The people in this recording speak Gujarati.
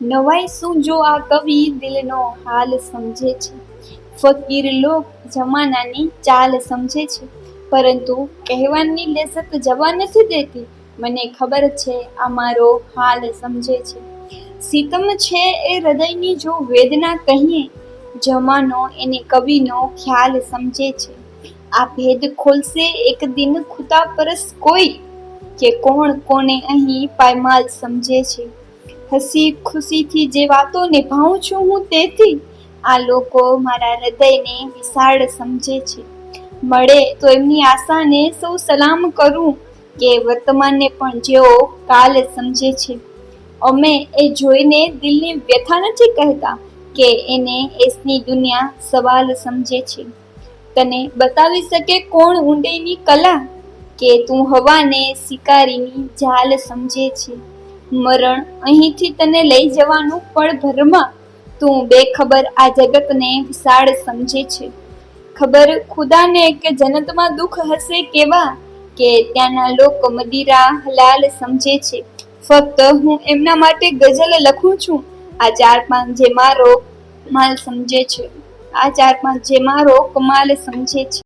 નવાઈ શું જો આ કવિ દિલનો હાલ સમજે છે. ફકીર લોક જમાનાની ચાલ સમજે છે, પરંતુ કહેવાની લેસત જવા નથી દેતી. મને ખબર છે આ મારો હાલ સમજે છે. સિતમ છે એ હૃદયની જો વેદના કહીએ, જમાનો એને કવિનો ખ્યાલ સમજે છે. આ ભેદ ખોલશે એક દિન ખુદા પરસ કોઈ, કે કોણ કોને અહીં પાયમાલ સમજે છે. હસી ખુશીથી જે વાતો નિભાવું છું હું, તેથી આ લોકો મારા હૃદયને વિશાળ સમજે છે. મળે તો એમની આશાને સૌ સલામ કરું, કે વર્તમાનને પણ જેઓ કાલ સમજે છે. અમે એ જોઈને દિલની વ્યથા નથી કહેતા, કે એને એસની દુનિયા સવાલ સમજે છે. તને બતાવી શકે કોણ ઊંડાઈની કલા, કે તું હવાને શિકારીની જાલ સમજે છે. મરણ અહીંથી તને લઈ જવાનું પળભરમાં, તું બેખબર આ જગતને વિશાળ સમજે છે. ખબર ખુદાને કે જન્નતમાં દુઃખ હશે કેવા, કે ત્યાંના લોક મદીરા હલાલ સમજે છે. ફક્ત હું એમના માટે ગઝલ લખું છું, આ ચાર પાંચ જે મારો કમાલ સમજે છે.